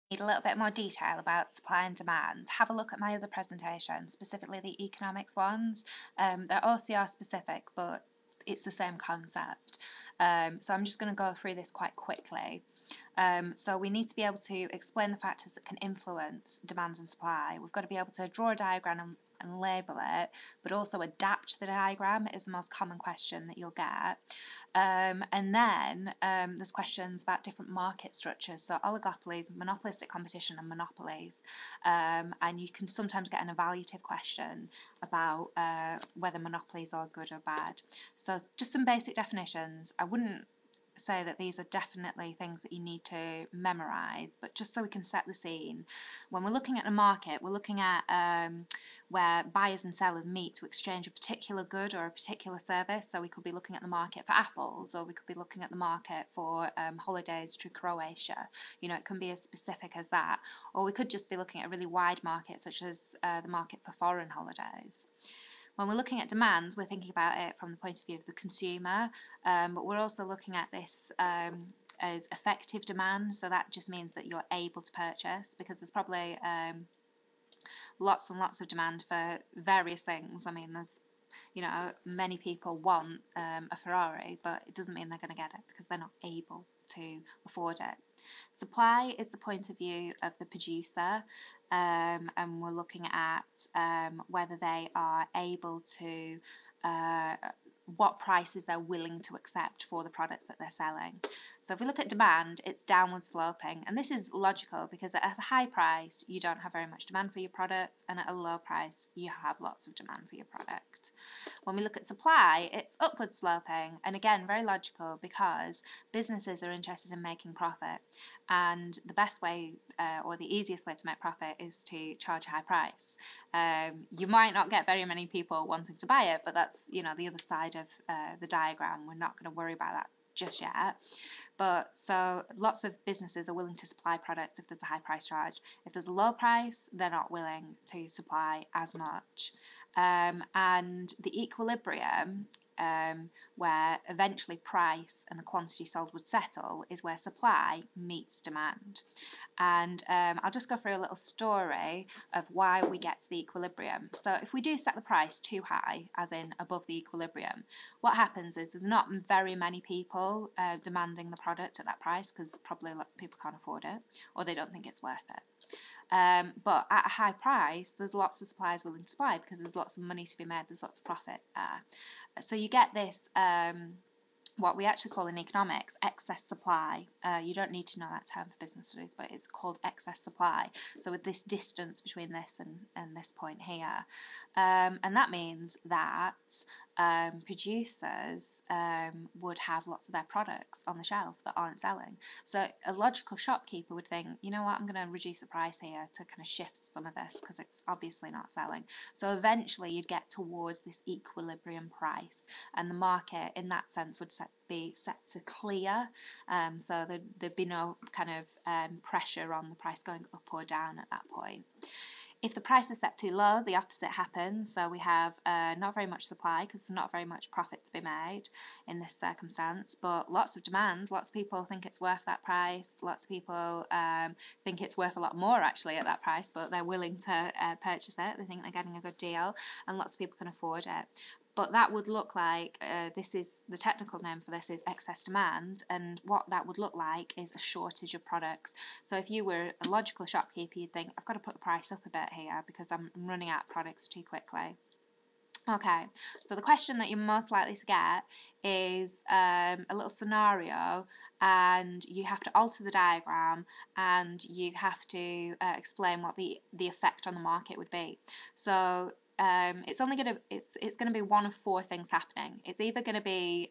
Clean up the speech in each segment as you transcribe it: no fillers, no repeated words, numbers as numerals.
Need a little bit more detail about supply and demand, have a look at my other presentations, specifically the economics ones. They're OCR specific, but it's the same concept. So I'm just going to go through this quite quickly. So we need to be able to explain the factors that can influence demand and supply. We've got to be able to draw a diagram and label it, but also adapt the diagram is the most common question that you'll get. And then there's questions about different market structures, so oligopolies, monopolistic competition, and monopolies. And you can sometimes get an evaluative question about whether monopolies are good or bad. So just some basic definitions. I wouldn't say that these are definitely things that you need to memorize, but just so we can set the scene. When we're looking at a market, we're looking at where buyers and sellers meet to exchange a particular good or a particular service. So we could be looking at the market for apples, or we could be looking at the market for holidays to Croatia. You know, it can be as specific as that. Or we could just be looking at a really wide market, such as the market for foreign holidays. When we're looking at demand, we're thinking about it from the point of view of the consumer, but we're also looking at this as effective demand. So that just means that you're able to purchase, because there's probably lots and lots of demand for various things. I mean, there's, you know, many people want a Ferrari, but it doesn't mean they're going to get it because they're not able to afford it. Supply is the point of view of the producer, and we're looking at whether they are able to, what prices they're willing to accept for the products that they're selling. So if we look at demand, it's downward sloping, and this is logical because at a high price you don't have very much demand for your product, and at a low price you have lots of demand for your product. When we look at supply, it's upward sloping, and again very logical because businesses are interested in making profit, and the best way or the easiest way to make profit is to charge a high price. You might not get very many people wanting to buy it, but that's, you know, the other side of the diagram. We're not going to worry about that just yet. But so lots of businesses are willing to supply products if there's a high price charge. If there's a low price, they're not willing to supply as much. And the equilibrium, where eventually price and the quantity sold would settle, is where supply meets demand. And I'll just go through a little story of why we get to the equilibrium. So if we do set the price too high, as in above the equilibrium, what happens is there's not very many people demanding the product at that price, because probably lots of people can't afford it, or they don't think it's worth it. But at a high price, there's lots of suppliers willing to supply because there's lots of money to be made, there's lots of profit. So you get this, what we actually call in economics, excess supply. You don't need to know that term for business studies, but it's called excess supply. So with this distance between this and this point here. And that means that producers would have lots of their products on the shelf that aren't selling. So a logical shopkeeper would think, you know what, I'm going to reduce the price here to kind of shift some of this because it's obviously not selling. So eventually you'd get towards this equilibrium price, and the market in that sense would be set to clear. So there'd be no kind of pressure on the price going up or down at that point. If the price is set too low, the opposite happens. So we have not very much supply because there's not very much profit to be made in this circumstance, but lots of demand. Lots of people think it's worth that price. Lots of people think it's worth a lot more actually at that price, but they're willing to purchase it. They think they're getting a good deal, and lots of people can afford it. But that would look like, this is the technical name for this is excess demand, and what that would look like is a shortage of products. So if you were a logical shopkeeper, you'd think, I've got to put the price up a bit here because I'm running out of products too quickly. Okay, so the question that you're most likely to get is a little scenario, and you have to alter the diagram, and you have to explain what the effect on the market would be. So it's going to be one of four things happening. It's either going to be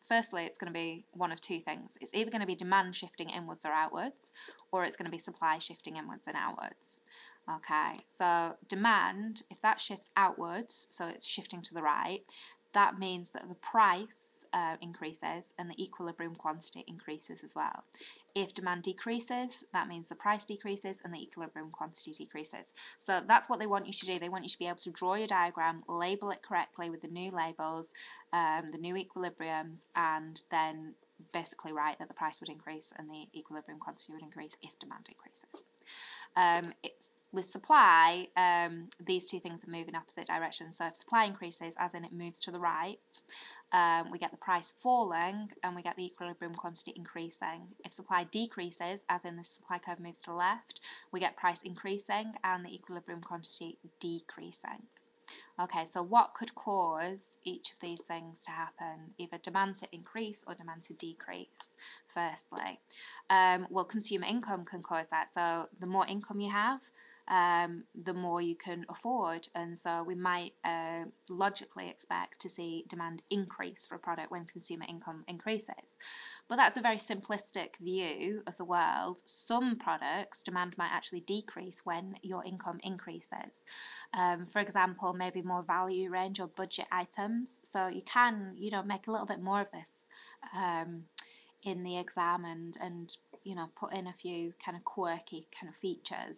firstly, it's going to be one of two things. It's either going to be demand shifting inwards or outwards, or it's going to be supply shifting inwards and outwards. Okay, so demand, if that shifts outwards, so it's shifting to the right, that means that the price increases and the equilibrium quantity increases as well. If demand decreases, that means the price decreases and the equilibrium quantity decreases. So that's what they want you to do. They want you to be able to draw your diagram, label it correctly with the new labels, the new equilibriums, and then basically right that the price would increase and the equilibrium quantity would increase if demand increases. With supply, these two things are moving in opposite directions. So if supply increases, as in it moves to the right, we get the price falling and we get the equilibrium quantity increasing. If supply decreases, as in the supply curve moves to the left, we get price increasing and the equilibrium quantity decreasing. Okay, so what could cause each of these things to happen? Either demand to increase or demand to decrease, firstly. Well, consumer income can cause that. So the more income you have, the more you can afford. And so we might logically expect to see demand increase for a product when consumer income increases. But that's a very simplistic view of the world. Some products, demand might actually decrease when your income increases. For example, maybe more value range or budget items. So you can, make a little bit more of this in the exam and put in a few kind of quirky kind of features.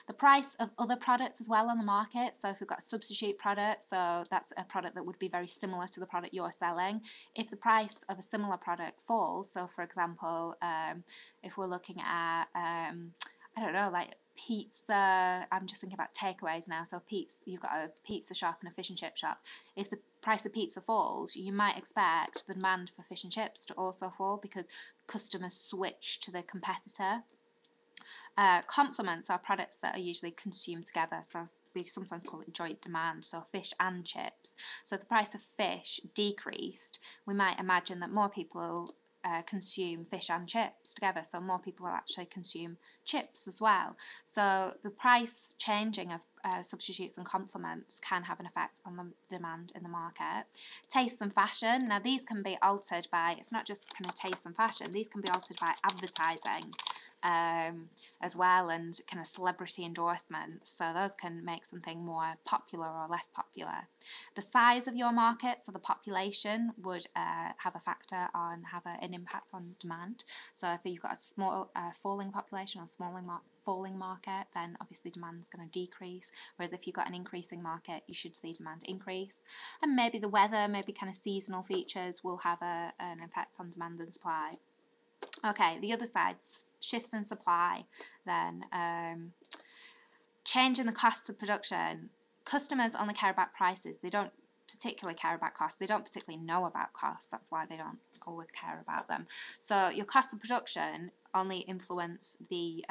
The price of other products as well on the market. So if we've got a substitute product, so that's a product that would be very similar to the product you're selling. If the price of a similar product falls, so for example, if we're looking at, I don't know, like pizza, I'm just thinking about takeaways now. So you've got a pizza shop and a fish and chip shop. If the price of pizza falls, you might expect the demand for fish and chips to also fall because customers switch to the competitor. Complements are products that are usually consumed together, so we sometimes call it joint demand, so fish and chips. So if the price of fish decreased, we might imagine that more people consume fish and chips together, so more people will actually consume chips as well. So the price changing of substitutes and complements can have an effect on the demand in the market. Taste and fashion, now these can be altered by, it's not just kind of taste and fashion, these can be altered by advertising as well, and kind of celebrity endorsements. So those can make something more popular or less popular. The size of your market, so the population, would have an impact on demand. So if you've got a small falling population or falling market, then obviously demand is going to decrease. Whereas if you've got an increasing market, you should see demand increase. And maybe the weather, maybe kind of seasonal features will have an effect on demand and supply. Okay, the other side's shifts in supply, then change in the costs of production. Customers only care about prices. They don't particularly care about costs. They don't particularly know about costs. That's why they don't always care about them. So your cost of production only influence the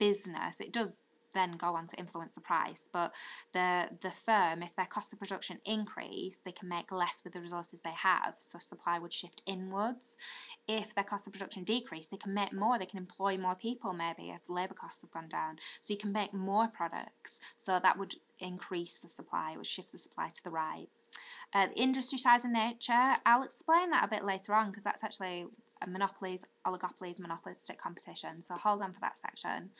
business. It does then go on to influence the price, but the firm, if their cost of production increase, they can make less with the resources they have, so supply would shift inwards. If their cost of production decrease, they can make more, they can employ more people maybe if labour costs have gone down, so you can make more products, so that would increase the supply, it would shift the supply to the right. The industry size and nature, I'll explain that a bit later on because that's actually Monopolies, Oligopolies, Monopolistic Competition, so hold on for that section.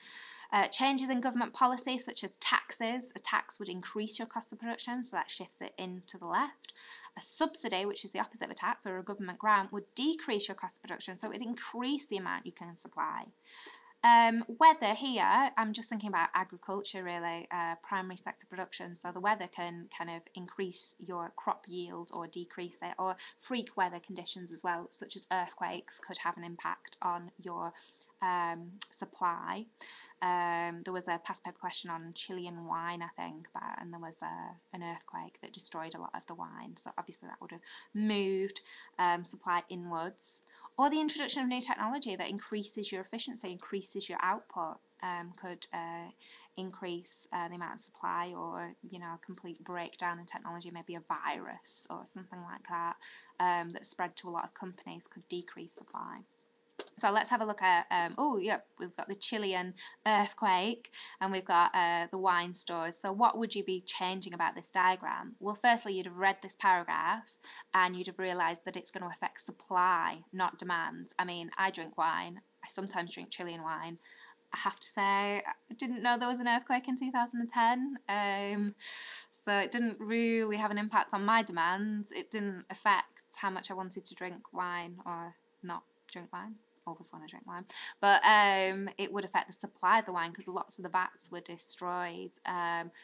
Changes in government policy, such as taxes. A tax would increase your cost of production, so that shifts it in to the left. A subsidy, which is the opposite of a tax, or a government grant, would decrease your cost of production, so it would increase the amount you can supply. Weather here, I'm just thinking about agriculture really, primary sector production, so the weather can kind of increase your crop yield or decrease it, or freak weather conditions as well, such as earthquakes, could have an impact on your supply. There was a past paper question on Chilean wine, I think, and there was an earthquake that destroyed a lot of the wine, so obviously that would have moved supply inwards. Or the introduction of new technology that increases your efficiency, increases your output, could increase the amount of supply, or a complete breakdown in technology, maybe a virus or something like that that spread to a lot of companies could decrease supply. So let's have a look at, we've got the Chilean earthquake and we've got the wine stores. So what would you be changing about this diagram? Well, firstly, you'd have read this paragraph and you'd have realised that it's going to affect supply, not demand. I mean, I drink wine. I sometimes drink Chilean wine. I have to say, I didn't know there was an earthquake in 2010. So it didn't really have an impact on my demand. It didn't affect how much I wanted to drink wine or not drink wine. always want to drink wine, but it would affect the supply of the wine because lots of the vats were destroyed.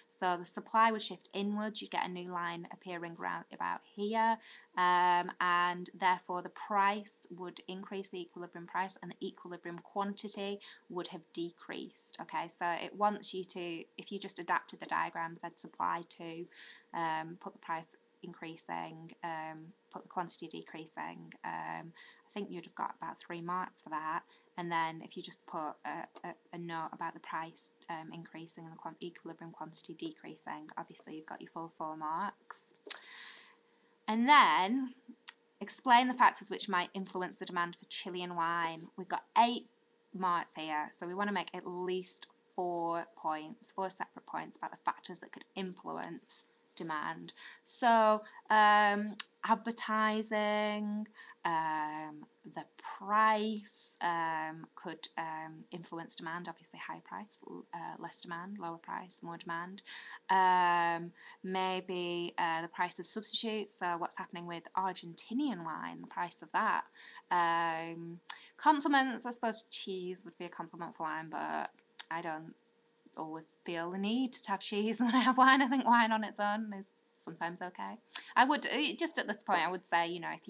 So the supply would shift inwards. You get a new line appearing around about here, and therefore the price would increase, the equilibrium price, and the equilibrium quantity would have decreased. Okay, so it wants you to, if you just adapted the diagram, said supply to, put the price increasing, put the quantity decreasing, I think you'd have got about 3 marks for that. And then if you just put a note about the price increasing and the equilibrium quantity decreasing, obviously you've got your full 4 marks. And then explain the factors which might influence the demand for Chilean wine. We've got 8 marks here, so we want to make at least 4 points, 4 separate points about the factors that could influence demand. So advertising, the price could influence demand. Obviously, high price, less demand; lower price, more demand. Maybe the price of substitutes. So what's happening with Argentinian wine? The price of that. Compliments. I suppose cheese would be a compliment for wine, but I don't always feel the need to have cheese when I have wine. I think wine on its own is sometimes okay. I would, just at this point, I would say, if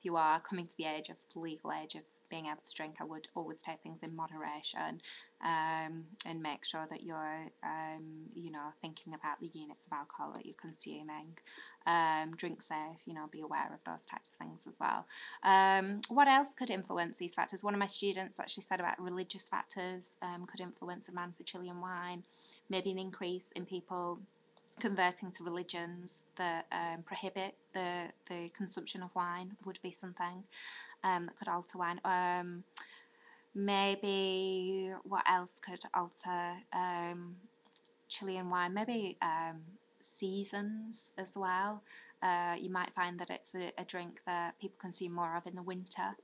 you are coming to the legal age of being able to drink, I would always take things in moderation, and make sure that you're, thinking about the units of alcohol that you're consuming. Drink safe, be aware of those types of things as well. What else could influence these factors? One of my students actually said about religious factors could influence demand for Chilean wine. Maybe an increase in people converting to religions that prohibit the consumption of wine would be something that could alter wine. Maybe what else could alter Chilean wine? Maybe seasons as well. You might find that it's a drink that people consume more of in the winter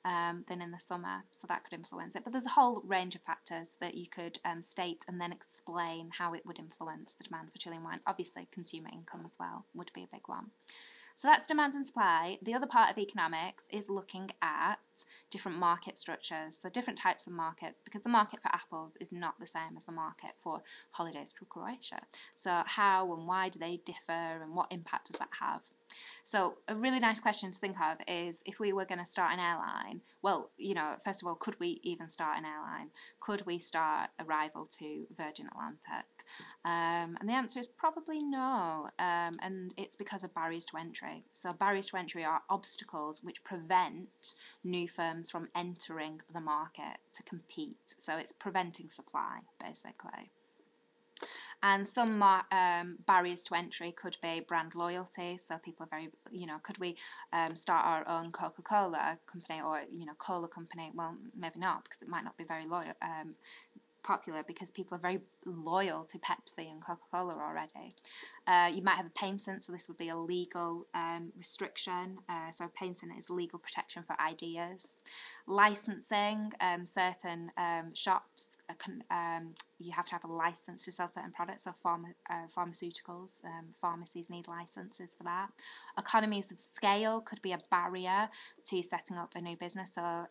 than in the summer, so that could influence it. But there's a whole range of factors that you could state and then explain how it would influence the demand for Chilean wine. Obviously, consumer income as well would be a big one. So that's demand and supply. The other part of economics is looking at different market structures, so different types of markets, because the market for apples is not the same as the market for holidays to Croatia. So how and why do they differ, and what impact does that have? So a really nice question to think of is, if we were going to start an airline, well, first of all, could we even start an airline? Could we start a rival to Virgin Atlantic? And the answer is probably no, and it's because of barriers to entry. So barriers to entry are obstacles which prevent new firms from entering the market to compete. So it's preventing supply, basically. And some barriers to entry could be brand loyalty. So people are very, could we start our own Coca-Cola company or, cola company? Well, maybe not, because it might not be very popular, because people are very loyal to Pepsi and Coca-Cola already. You might have a patent, so this would be a legal restriction. So patent is legal protection for ideas. Licensing, certain shops, you have to have a license to sell certain products, so pharmaceuticals, pharmacies need licenses for that. Economies of scale could be a barrier to setting up a new business. So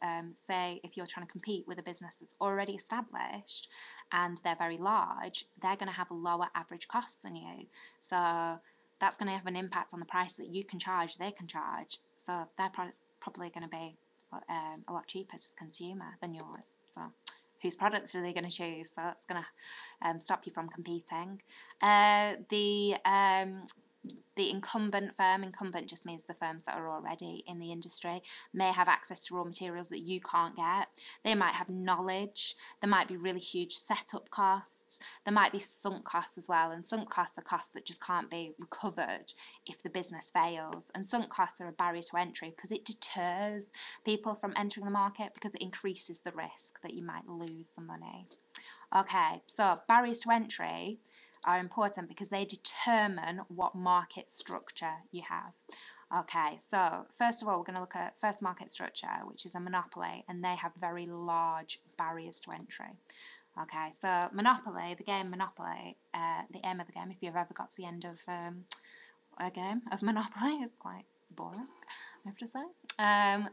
say if you're trying to compete with a business that's already established and they're very large, they're going to have a lower average cost than you. So that's going to have an impact on the price that you can charge, they can charge. So their product's probably going to be a lot cheaper to the consumer than yours. So whose products are they going to choose? So that's going to stop you from competing. The incumbent firm, incumbent just means the firms that are already in the industry, may have access to raw materials that you can't get. They might have knowledge. There might be really huge setup costs. There might be sunk costs as well, and sunk costs are costs that just can't be recovered if the business fails. And sunk costs are a barrier to entry because it deters people from entering the market, because it increases the risk that you might lose the money. Okay, so barriers to entry are important because they determine what market structure you have. Okay, so first of all, we're going to look at first market structure, which is a monopoly, and they have very large barriers to entry. Okay, so Monopoly, the game Monopoly, the aim of the game, if you've ever got to the end of a game of Monopoly, it's quite boring, I have to say.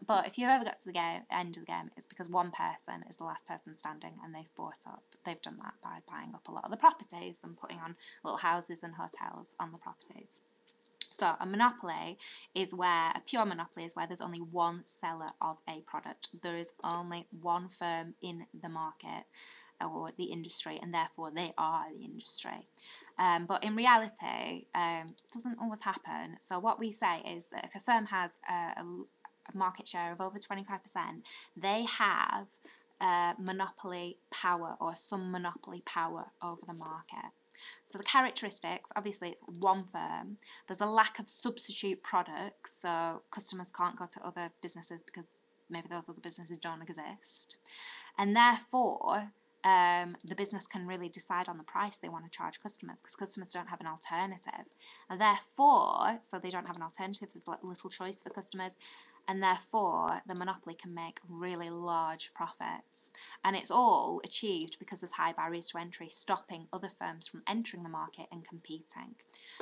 But if you ever got to the end of the game, it's because one person is the last person standing, and they've done that by buying up a lot of the properties and putting on little houses and hotels on the properties. So a monopoly is where, a pure monopoly is where there's only one seller of a product. There is only one firm in the market or the industry, and therefore they are the industry. But in reality, it doesn't always happen. So what we say is that if a firm has a market share of over 25%, they have monopoly power or some monopoly power over the market. So the characteristics, obviously it's one firm. There's a lack of substitute products, so customers can't go to other businesses because maybe those other businesses don't exist. And therefore, the business can really decide on the price they want to charge customers because customers don't have an alternative. And therefore, so they don't have an alternative, there's little choice for customers. And therefore, the monopoly can make really large profits. And it's all achieved because there's high barriers to entry, stopping other firms from entering the market and competing.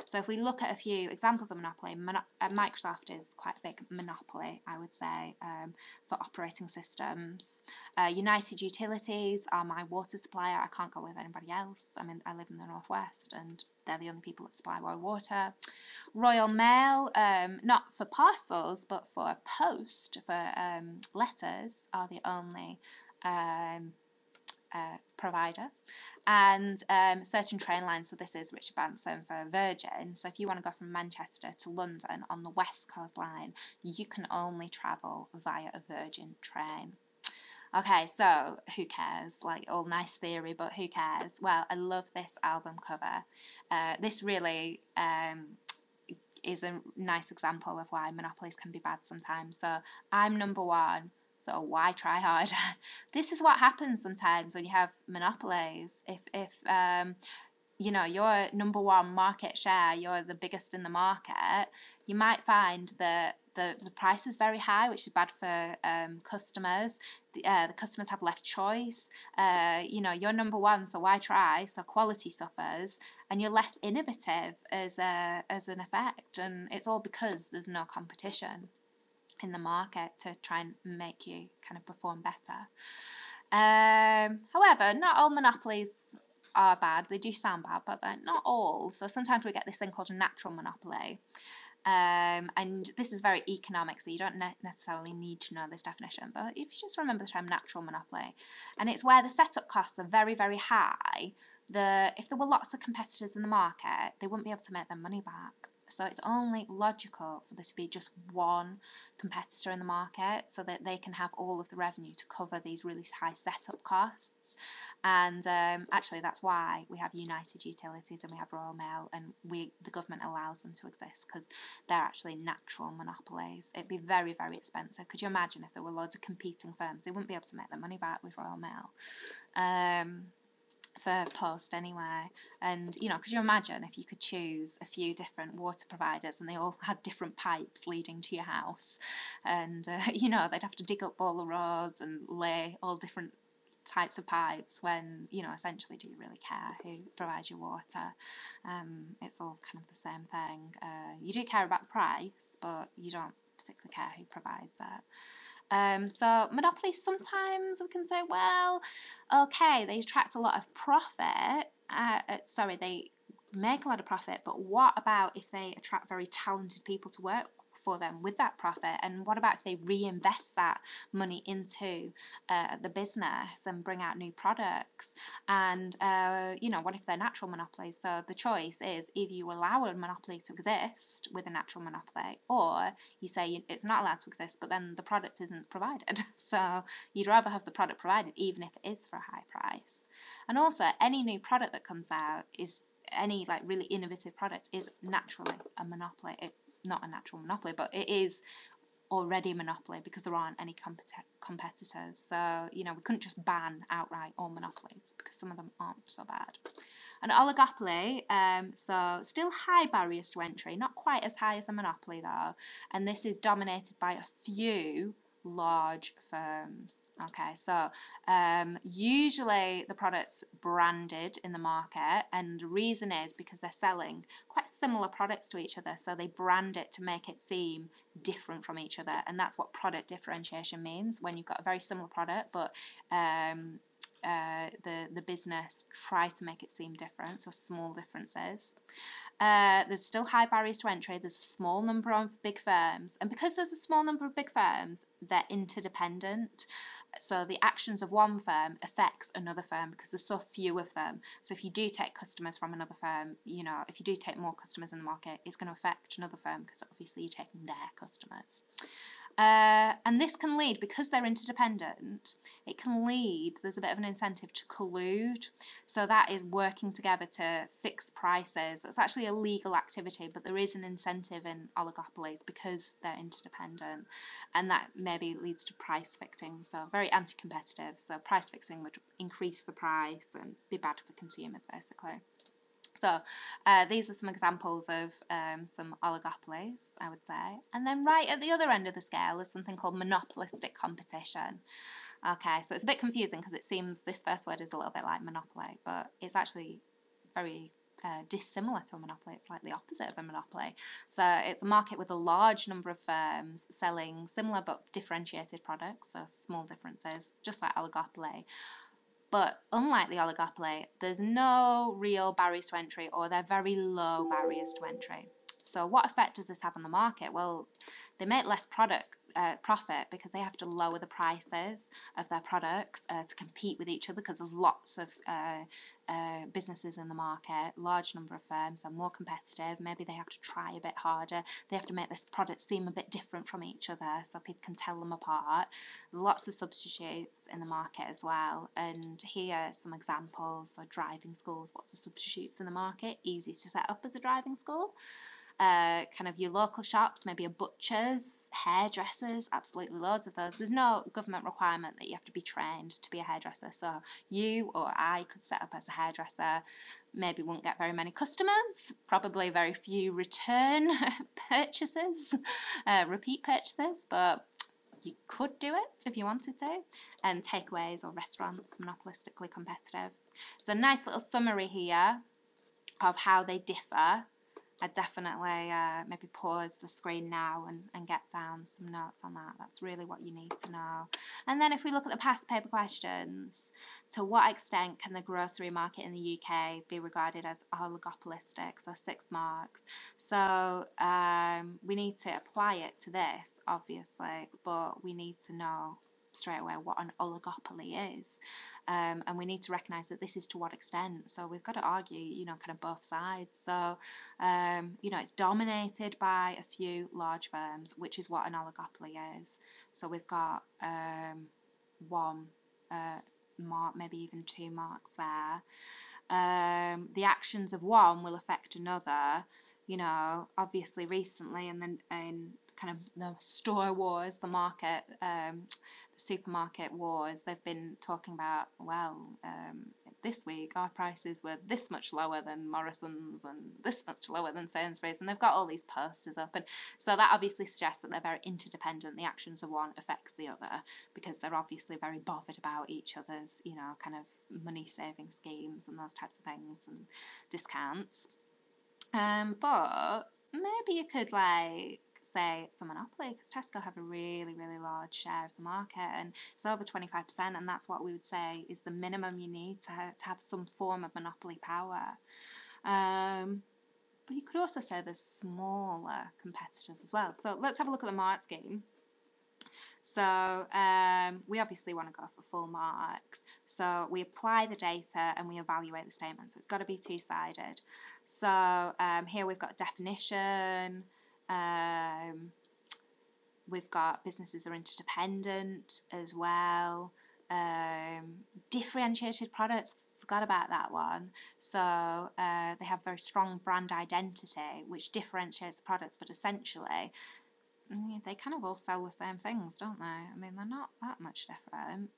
So if we look at a few examples of monopoly, Microsoft is quite a big monopoly, I would say, for operating systems. United Utilities are my water supplier. I can't go with anybody else. I mean, I live in the Northwest and they're the only people that supply my water. Royal Mail, not for parcels, but for post, for letters, are the only provider. And certain train lines, so this is Richard Branson for Virgin. So if you want to go from Manchester to London on the West Coast line, you can only travel via a Virgin train. Okay, so who cares? Like, all nice theory, but who cares? Well, I love this album cover. This really is a nice example of why monopolies can be bad sometimes. So I'm number one, so why try harder? This is what happens sometimes when you have monopolies. If you know, you're number one market share, you're the biggest in the market, you might find that the price is very high, which is bad for customers. The customers have less choice. You know, you're number one, so why try? So quality suffers, and you're less innovative as an effect. And it's all because there's no competition in the market to try and make you kind of perform better. However, not all monopolies are bad. They do sound bad, but they're not all. So sometimes we get this thing called a natural monopoly. And this is very economic, so you don't necessarily need to know this definition, but if you just remember the term natural monopoly, and it's where the setup costs are very, very high. If there were lots of competitors in the market, they wouldn't be able to make their money back. So it's only logical for there to be just one competitor in the market so that they can have all of the revenue to cover these really high setup costs. And actually that's why we have United Utilities and we have Royal Mail, and the government allows them to exist because they're actually natural monopolies. It'd be very, very expensive. Could you imagine if there were loads of competing firms? They wouldn't be able to make their money back with Royal Mail. For post anyway. And you know, could you imagine if you could choose a few different water providers and they all had different pipes leading to your house, and you know, they'd have to dig up all the roads and lay all different types of pipes when, you know, essentially, do you really care who provides your water? It's all kind of the same thing. You do care about the price, but you don't particularly care who provides it. So monopolies, sometimes we can say, well, okay, they attract a lot of profit. They make a lot of profit, but what about if they attract very talented people to work for them with that profit? And what about if they reinvest that money into the business and bring out new products? And you know, what if they're natural monopolies? So the choice is either you allow a monopoly to exist with a natural monopoly, or you say it's not allowed to exist, but then the product isn't provided. So you'd rather have the product provided even if it is for a high price. And also, any new product that comes out is any like really innovative product is naturally a monopoly. It's not a natural monopoly, but it is already a monopoly because there aren't any competitors. So, you know, we couldn't just ban outright all monopolies because some of them aren't so bad. An oligopoly, so still high barriers to entry, not quite as high as a monopoly though, and this is dominated by a few large firms. Okay, so usually the product's branded in the market, and the reason is because they're selling quite similar products to each other, so they brand it to make it seem different from each other, and that's what product differentiation means, when you've got a very similar product, but the business tries to make it seem different, so small differences. There's still high barriers to entry. There's a small number of big firms, and because there's a small number of big firms, they're interdependent. So the actions of one firm affects another firm because there's so few of them. So if you do take customers from another firm, you know, if you do take more customers in the market, it's going to affect another firm because obviously you're taking their customers. And this can lead, because they're interdependent, it can lead, there's a bit of an incentive to collude. So that is working together to fix prices. It's actually a legal activity, but there is an incentive in oligopolies because they're interdependent. And that maybe leads to price fixing. So very anti-competitive. So price fixing would increase the price and be bad for consumers, basically. So these are some examples of some oligopolies, I would say. And then right at the other end of the scale is something called monopolistic competition. Okay, so it's a bit confusing because it seems this first word is a little bit like monopoly, but it's actually very dissimilar to a monopoly. It's like the opposite of a monopoly. So it's a market with a large number of firms selling similar but differentiated products, so small differences, just like oligopoly. But unlike the oligopoly, there's no real barriers to entry, or they're very low barriers to entry. So what effect does this have on the market? Well, they make less profit because they have to lower the prices of their products to compete with each other, because there's lots of businesses in the market, large number of firms, are more competitive. Maybe they have to try a bit harder. They have to make this product seem a bit different from each other so people can tell them apart. Lots of substitutes in the market as well. And here are some examples. So driving schools, lots of substitutes in the market, easy to set up as a driving school. Kind of your local shops, maybe a butcher's, hairdressers, absolutely loads of those. There's no government requirement that you have to be trained to be a hairdresser, so you or I could set up as a hairdresser, maybe won't get very many customers, probably very few return purchases, repeat purchases, but you could do it if you wanted to. And takeaways or restaurants, monopolistically competitive. So a nice little summary here of how they differ. I'd definitely maybe pause the screen now and get down some notes on that. That's really what you need to know. And then if we look at the past paper questions, to what extent can the grocery market in the UK be regarded as oligopolistic? So 6 marks. So we need to apply it to this, obviously, but we need to know straight away what an oligopoly is. And we need to recognise that this is to what extent. So we've got to argue, you know, kind of both sides. So, you know, it's dominated by a few large firms, which is what an oligopoly is. So we've got 1 mark, maybe even 2 marks there. The actions of one will affect another. You know, obviously recently, and then in kind of the store wars, the market, the supermarket wars, they've been talking about, well, this week our prices were this much lower than Morrison's and this much lower than Sainsbury's, and they've got all these posters up, and so that obviously suggests that they're very interdependent. The actions of one affects the other because they're obviously very bothered about each other's, you know, kind of money saving schemes and those types of things and discounts. But maybe you could like say it's a monopoly, because Tesco have a really, really large share of the market, and it's over 25%, and that's what we would say is the minimum you need to have some form of monopoly power. But you could also say there's smaller competitors as well. So let's have a look at the mark scheme. So we obviously want to go for full marks. So we apply the data and we evaluate the statement. So it's got to be two-sided. So here we've got definition. We've got businesses are interdependent as well. Differentiated products, forgot about that one. So they have very strong brand identity, which differentiates the products, but essentially they kind of all sell the same things, don't they? I mean, they're not that much different.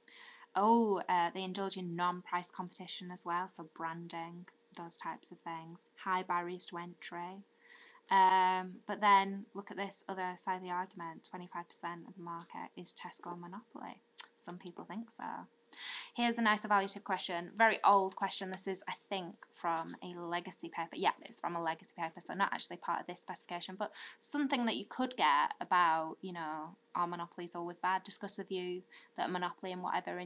Oh, they indulge in non-price competition as well, so branding, those types of things. High barriers to entry. But then look at this other side of the argument. 25% of the market is Tesco and Monopoly. Some people think so. Here's a nice evaluative question. Very old question. This is, I think, from a legacy paper. Yeah, it's from a legacy paper, so not actually part of this specification, but something that you could get about, you know, are monopolies always bad? Discuss the view that a monopoly in whatever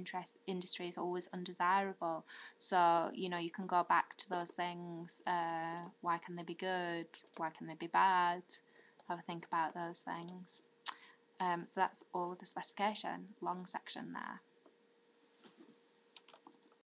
industry is always undesirable. So, you know, you can go back to those things. Why can they be good? Why can they be bad? Have a think about those things. So that's all of the specification. Long section there.